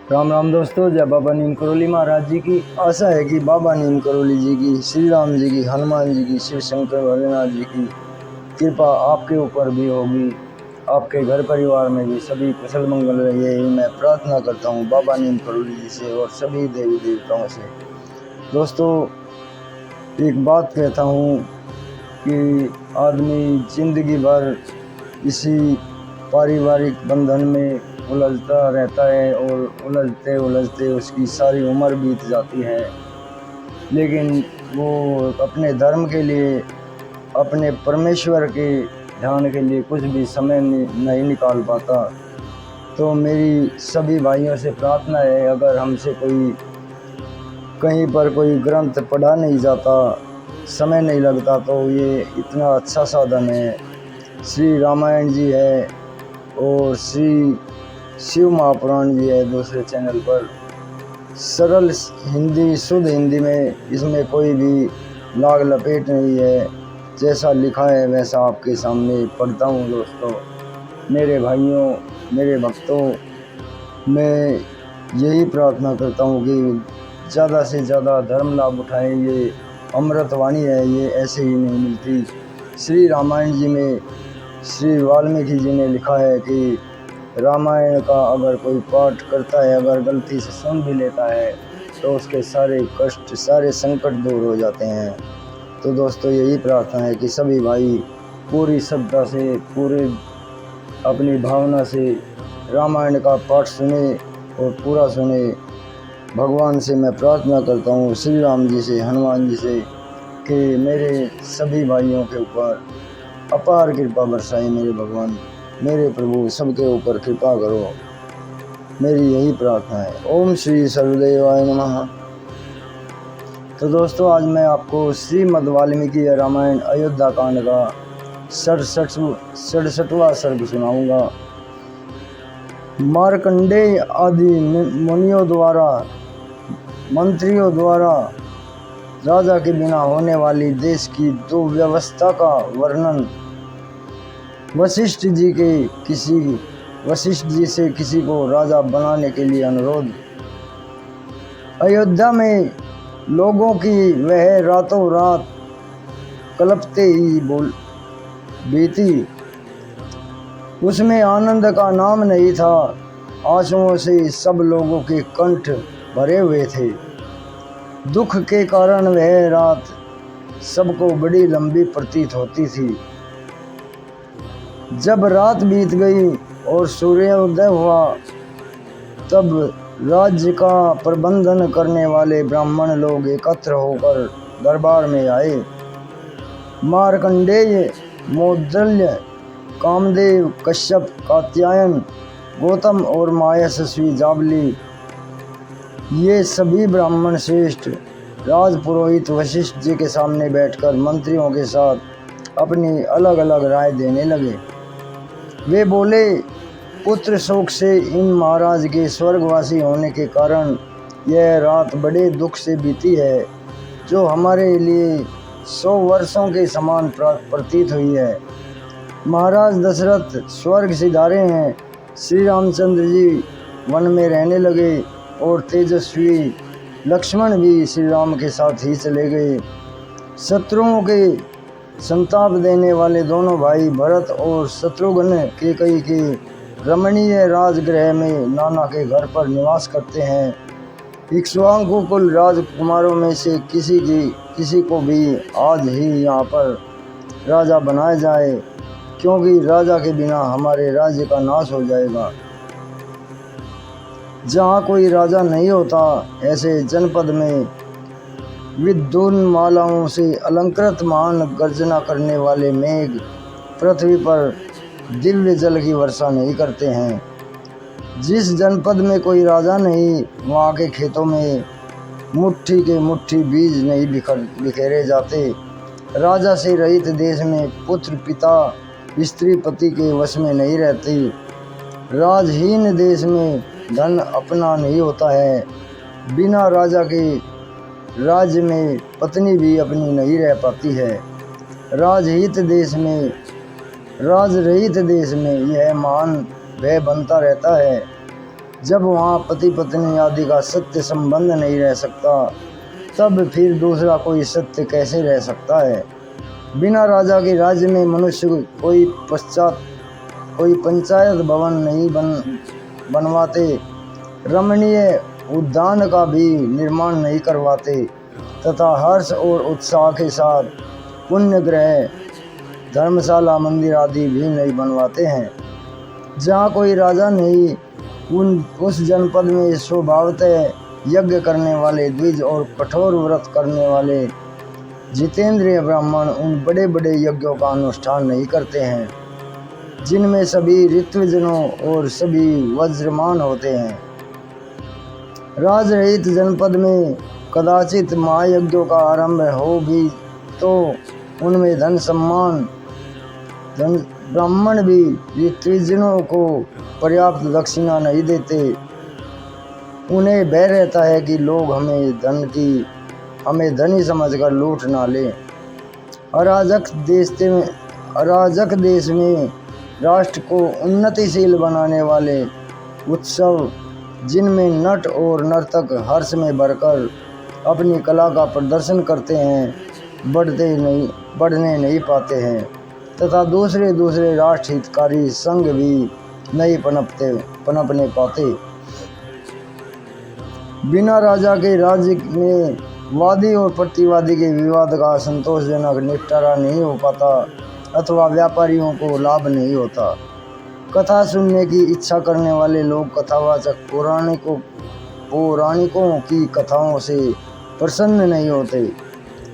राम राम दोस्तों, जय बाबा नीम करोली महाराज जी की। आशा है कि बाबा नीम करोली जी की, श्री राम जी की, हनुमान जी की, शिव शंकर भोलेनाथ जी की कृपा आपके ऊपर भी होगी। आपके घर परिवार में भी सभी कुशल मंगल रहे, यही मैं प्रार्थना करता हूँ बाबा नीम करोली जी से और सभी देवी देवताओं से। दोस्तों, एक बात कहता हूँ कि आदमी जिंदगी भर इसी पारिवारिक बंधन में उलझता रहता है और उलझते उलझते उसकी सारी उम्र बीत जाती है, लेकिन वो अपने धर्म के लिए, अपने परमेश्वर के ध्यान के लिए कुछ भी समय नहीं निकाल पाता। तो मेरी सभी भाइयों से प्रार्थना है, अगर हमसे कोई कहीं पर कोई ग्रंथ पढ़ा नहीं जाता, समय नहीं लगता, तो ये इतना अच्छा साधन है। श्री रामायण जी है और श्री शिव महापुराण जी है दूसरे चैनल पर। सरल हिंदी, शुद्ध हिंदी में, इसमें कोई भी लाग लपेट नहीं है। जैसा लिखा है वैसा आपके सामने पढ़ता हूँ। दोस्तों, मेरे भाइयों, मेरे भक्तों, मैं यही प्रार्थना करता हूँ कि ज़्यादा से ज़्यादा धर्म लाभ उठाएं। ये अमृतवाणी है, ये ऐसे ही नहीं मिलती। श्री रामायण जी में श्री वाल्मीकि जी ने लिखा है कि रामायण का अगर कोई पाठ करता है, अगर गलती से सुन भी लेता है, तो उसके सारे कष्ट, सारे संकट दूर हो जाते हैं। तो दोस्तों, यही प्रार्थना है कि सभी भाई पूरी श्रद्धा से, पूरे अपनी भावना से रामायण का पाठ सुने और पूरा सुने। भगवान से मैं प्रार्थना करता हूँ, श्री राम जी से, हनुमान जी से, कि मेरे सभी भाइयों के ऊपर अपार कृपा बरसाए। मेरे भगवान, मेरे प्रभु, सबके ऊपर कृपा करो, मेरी यही प्रार्थना है। ओम श्री सर्वदेवाय नमः। तो दोस्तों, आज मैं आपको श्रीमद् वाल्मीकि रामायण अयोध्या कांड का 67वां सर्ग सुनाऊंगा। मार्कंडेय आदि मुनियों द्वारा, मंत्रियों द्वारा राजा के बिना होने वाली देश की दुर्व्यवस्था का वर्णन। वशिष्ठ जी से किसी को राजा बनाने के लिए अनुरोध। अयोध्या में लोगों की वह रातों रात कलपते ही बीती। उसमें आनंद का नाम नहीं था। आंसुओं से सब लोगों के कंठ भरे हुए थे। दुख के कारण वह रात सबको बड़ी लंबी प्रतीत होती थी। जब रात बीत गई और सूर्योदय हुआ, तब राज्य का प्रबंधन करने वाले ब्राह्मण लोग एकत्र होकर दरबार में आए। मार्कंडेय, मौद्गल्य, कामदेव, कश्यप, कात्यायन, गौतम और महायशस्वी जाबली, ये सभी ब्राह्मण श्रेष्ठ राजपुरोहित वशिष्ठ जी के सामने बैठकर मंत्रियों के साथ अपनी अलग अलग राय देने लगे। वे बोले, पुत्र शोक से इन महाराज के स्वर्गवासी होने के कारण यह रात बड़े दुख से बीती है, जो हमारे लिए 100 वर्षों के समान प्रतीत हुई है। महाराज दशरथ स्वर्ग सिधारे हैं। श्री रामचंद्र जी वन में रहने लगे और तेजस्वी लक्ष्मण भी श्री राम के साथ ही चले गए। शत्रुओं के संताप देने वाले दोनों भाई भरत और शत्रुघ्न कैकेयी के रमणीय राजगृह में नाना के घर पर निवास करते हैं। इक्ष्वाकु कुल राजकुमारों में से किसी को भी आज ही यहाँ पर राजा बनाया जाए, क्योंकि राजा के बिना हमारे राज्य का नाश हो जाएगा। जहाँ कोई राजा नहीं होता, ऐसे जनपद में विद्युन्मालाओं से अलंकृत महान गर्जना करने वाले मेघ पृथ्वी पर दिव्य जल की वर्षा नहीं करते हैं। जिस जनपद में कोई राजा नहीं, वहाँ के खेतों में मुट्ठी के मुट्ठी बीज नहीं बिखेरे जाते। राजा से रहित देश में पुत्र पिता स्त्री पति के वश में नहीं रहती। राजहीन देश में धन अपना नहीं होता है। बिना राजा के राज्य में पत्नी भी अपनी नहीं रह पाती है। राजरहित देश में यह मान भय बनता रहता है। जब वहाँ पति पत्नी आदि का सत्य संबंध नहीं रह सकता, तब फिर दूसरा कोई सत्य कैसे रह सकता है। बिना राजा के राज्य में मनुष्य कोई पंचायत भवन नहीं बनवाते, रमणीय उद्यान का भी निर्माण नहीं करवाते तथा हर्ष और उत्साह के साथ पुण्य ग्रह, धर्मशाला, मंदिर आदि भी नहीं बनवाते हैं। जहाँ कोई राजा नहीं, उस जनपद में स्वभावतः यज्ञ करने वाले द्विज और कठोर व्रत करने वाले जितेंद्रिय ब्राह्मण उन बड़े बड़े यज्ञों का अनुष्ठान नहीं करते हैं, जिनमें सभी ऋत्विजनों और सभी वज्रमान होते हैं। राजरहित जनपद में कदाचित महायज्ञों का आरंभ हो भी तो उनमें धन सम्मान, ब्राह्मण भी ऋत्विजनों को पर्याप्त दक्षिणा नहीं देते। उन्हें भय रहता है कि लोग हमें धनी समझकर लूट ना लें। अराजक देश में राष्ट्र को उन्नतिशील बनाने वाले उत्सव, जिनमें नट और नर्तक हर्ष में भरकर अपनी कला का प्रदर्शन करते हैं, बढ़ने नहीं पाते हैं तथा दूसरे राष्ट्र हितकारी संघ भी नहीं पनपने पाते। बिना राजा के राज्य में वादी और प्रतिवादी के विवाद का संतोषजनक निपटारा नहीं हो पाता अथवा व्यापारियों को लाभ नहीं होता। कथा सुनने की इच्छा करने वाले लोग कथावाचक पौराणिकों की कथाओं से प्रसन्न नहीं होते।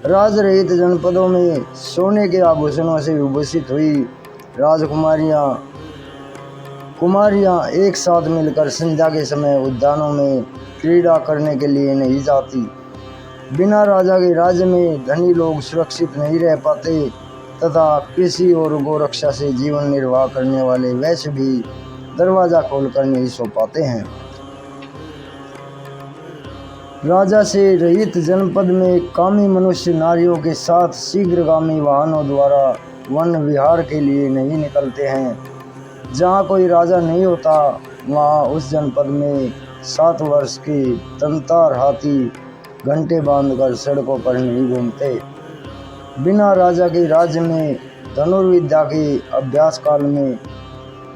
राजरहित जनपदों में सोने के आभूषणों से विभूषित हुई कुमारियां एक साथ मिलकर संध्या के समय उद्यानों में क्रीड़ा करने के लिए नहीं जाती। बिना राजा के राज्य में धनी लोग सुरक्षित नहीं रह पाते तथा कृषि और गोरक्षा से जीवन निर्वाह करने वाले वैश्य भी दरवाजा खोलकर नहीं सो पाते हैं। राजा से रहित जनपद में कामी मनुष्य नारियों के साथ शीघ्रगामी वाहनों द्वारा वन विहार के लिए नहीं निकलते हैं। जहाँ कोई राजा नहीं होता, वहाँ उस जनपद में 7 वर्ष के तंतार हाथी घंटे बांधकर सड़कों पर नहीं घूमते। बिना राजा के राज्य में धनुर्विद्या के अभ्यास काल में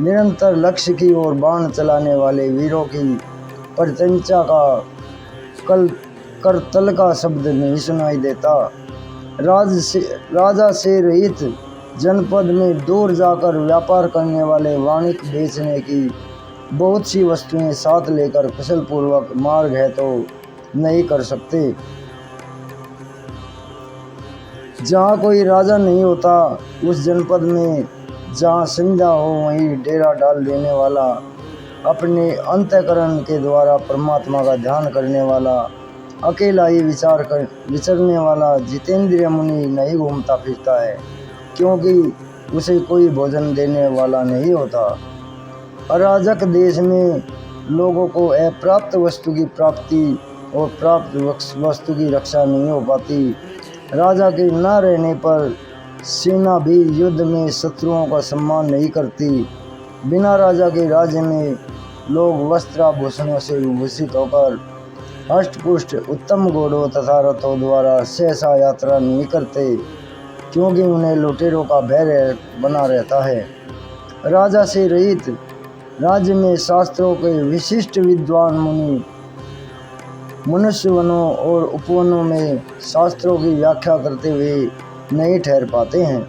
निरंतर लक्ष्य की ओर बाण चलाने वाले वीरों की प्रत्यंचा का करतल का शब्द नहीं सुनाई देता। राजा से रहित जनपद में दूर जाकर व्यापार करने वाले वाणिक बेचने की बहुत सी वस्तुएं साथ लेकर कुशल पूर्वक मार्ग है तो नहीं कर सकते। जहाँ कोई राजा नहीं होता, उस जनपद में जहाँ संध्या हो वहीं डेरा डाल देने वाला, अपने अंतःकरण के द्वारा परमात्मा का ध्यान करने वाला, अकेला ही विचरने वाला जितेंद्रिय मुनि नहीं घूमता फिरता है, क्योंकि उसे कोई भोजन देने वाला नहीं होता। अराजक देश में लोगों को अप्राप्त वस्तु की प्राप्ति और प्राप्त वस्तु की रक्षा नहीं हो पाती। राजा के न रहने पर सेना भी युद्ध में शत्रुओं का सम्मान नहीं करती। बिना राजा के राज्य में लोग वस्त्राभूषणों से विभूषित होकर हष्टपुष्ट उत्तम घोड़ों तथा रथों द्वारा सहसा यात्रा नहीं करते, क्योंकि उन्हें लुटेरों का भय बना रहता है। राजा से रहित राज्य में शास्त्रों के विशिष्ट विद्वान मुनि मनुष्य वनों और उपवनों में शास्त्रों की व्याख्या करते हुए नहीं ठहर पाते हैं।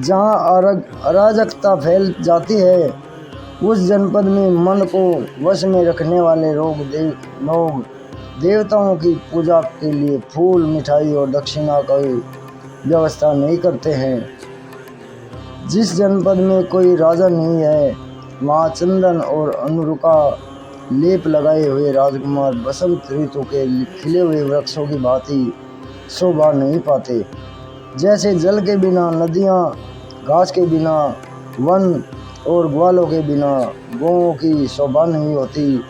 जहाँ अराजकता फैल जाती है, उस जनपद में मन को वश में रखने वाले लोग देवताओं की पूजा के लिए फूल, मिठाई और दक्षिणा की व्यवस्था नहीं करते हैं। जिस जनपद में कोई राजा नहीं है, वहाँ चंदन और अनुरु का लेप लगाए हुए राजकुमार बसंत ऋतु के खिले हुए वृक्षों की भांति शोभा नहीं पाते। जैसे जल के बिना नदियाँ, घास के बिना वन और ग्वालों के बिना गौओं की शोभा नहीं होती,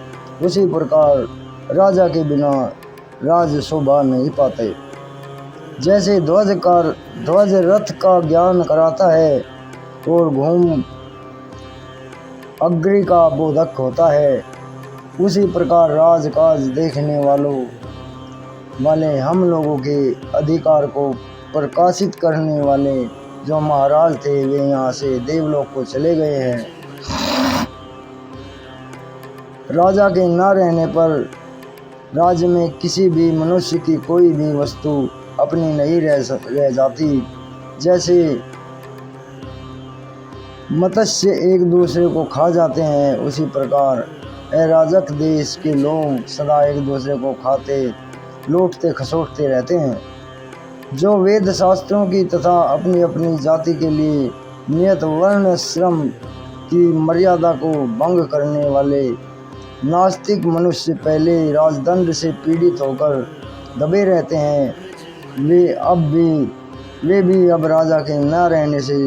उसी प्रकार राजा के बिना राज शोभा नहीं पाते। जैसे ध्वज रथ का ज्ञान कराता है और घूम अग्नि का बोधक होता है, उसी प्रकार राजकाज देखने वाले हम लोगों के अधिकार को प्रकाशित करने वाले जो महाराज थे वे यहाँ से देवलोक को चले गए हैं। राजा के न रहने पर राज्य में किसी भी मनुष्य की कोई भी वस्तु अपनी नहीं रह जाती। जैसे मत्स्य एक दूसरे को खा जाते हैं, उसी प्रकार अराजक देश के लोग सदा एक दूसरे को खाते लूटते खसोटते रहते हैं। जो वेद शास्त्रों की तथा अपनी अपनी जाति के लिए नियत वर्ण श्रम की मर्यादा को भंग करने वाले नास्तिक मनुष्य पहले राजदंड से पीड़ित होकर दबे रहते हैं, वे भी अब राजा के न रहने से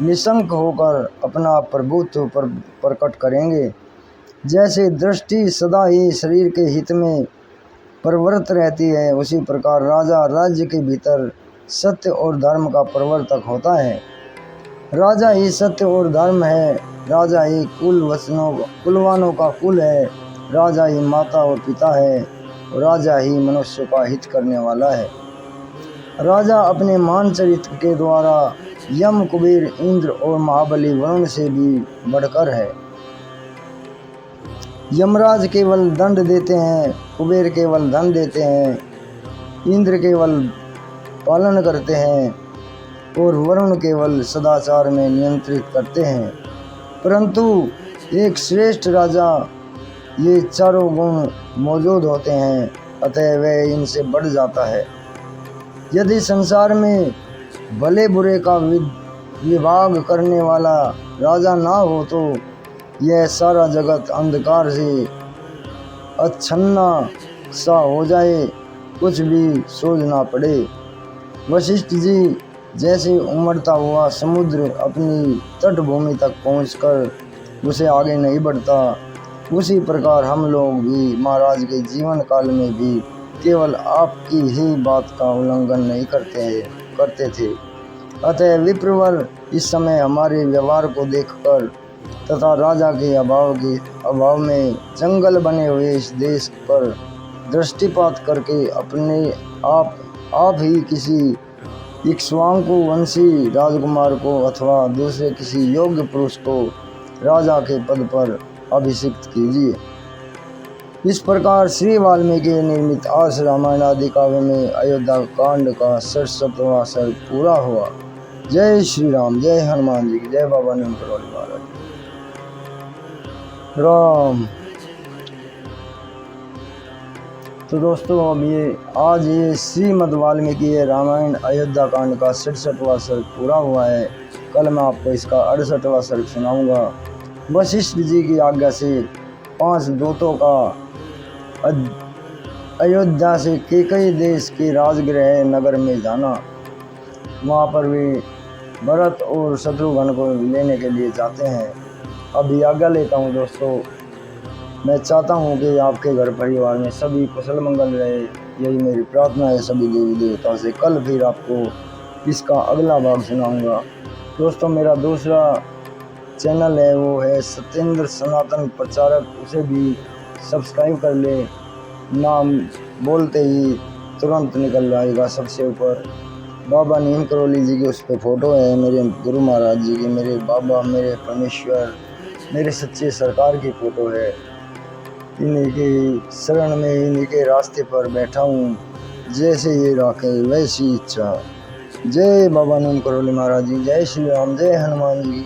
निशंक होकर अपना प्रभुत्व प्रकट करेंगे। जैसे दृष्टि सदा ही शरीर के हित में प्रवृत्त रहती है, उसी प्रकार राजा राज्य के भीतर सत्य और धर्म का प्रवर्तक होता है। राजा ही सत्य और धर्म है, राजा ही कुलवानों का कुल है, राजा ही माता और पिता है, और राजा ही मनुष्य का हित करने वाला है। राजा अपने मान चरित्र के द्वारा यम, कुबेर, इंद्र और महाबली वरुण से भी बढ़कर है। यमराज केवल दंड देते हैं, कुबेर केवल धन देते हैं, इंद्र केवल पालन करते हैं और वरुण केवल सदाचार में नियंत्रित करते हैं। परंतु एक श्रेष्ठ राजा ये चारों गुण मौजूद होते हैं, अतः वह इनसे बढ़ जाता है। यदि संसार में भले बुरे का विभाग करने वाला राजा ना हो तो यह सारा जगत अंधकार से अच्छन्ना सा हो जाए, कुछ भी सोच ना पड़े। वशिष्ठ जी जैसे उमड़ता हुआ समुद्र अपनी तटभूमि तक पहुंचकर उसे आगे नहीं बढ़ता, उसी प्रकार हम लोग भी महाराज के जीवन काल में भी केवल आपकी ही बात का उल्लंघन नहीं करते थे। अतः विप्रवर इस समय हमारे व्यवहार को देखकर तथा राजा के अभाव में जंगल बने हुए इस देश पर दृष्टिपात करके अपने आप ही किसी इक्ष्वाकु वंशी राजकुमार को अथवा दूसरे किसी योग्य पुरुष को राजा के पद पर अभिषिक्त कीजिए। इस प्रकार श्री वाल्मीकि निर्मित आर्ष रामायण आदि काव्य में अयोध्या कांड का 67वां सर्ग पूरा हुआ। जय श्री राम, जय हनुमान जी की जय, बाबा नीम करौली महाराज राम। तो दोस्तों अब आज ये श्रीमद् वाल्मीकि रामायण अयोध्या कांड का 67वां सर्ग पूरा हुआ है। कल मैं आपको इसका 68वां सर्ग सुनाऊंगा। वशिष्ठ जी की आज्ञा से 5 दूतों का अयोध्या से कैकेयी देश के राजगृह नगर में जाना। वहाँ पर वे भरत और शत्रुघ्न को लेने के लिए जाते हैं। अभी आज्ञा लेता हूँ दोस्तों। मैं चाहता हूँ कि आपके घर परिवार में सभी कुशल मंगल रहे, यही मेरी प्रार्थना है सभी देवी देवताओं से। कल फिर आपको इसका अगला भाग सुनाऊंगा। दोस्तों मेरा दूसरा चैनल है वो है सत्येंद्र सनातन प्रचारक, उसे भी सब्सक्राइब कर ले। नाम बोलते ही तुरंत निकल आएगा सबसे ऊपर। बाबा नीम करौली जी की उस पर फ़ोटो है, मेरे गुरु महाराज जी की, मेरे बाबा, मेरे परमेश्वर, मेरे सच्चे सरकार की फ़ोटो है। इन्हीं के शरण में, इन्हीं के रास्ते पर बैठा हूँ, जैसे ये राखे वैसी इच्छा। जय बाबा नीम करौली महाराज जी, जय श्री राम, जय हनुमान जी।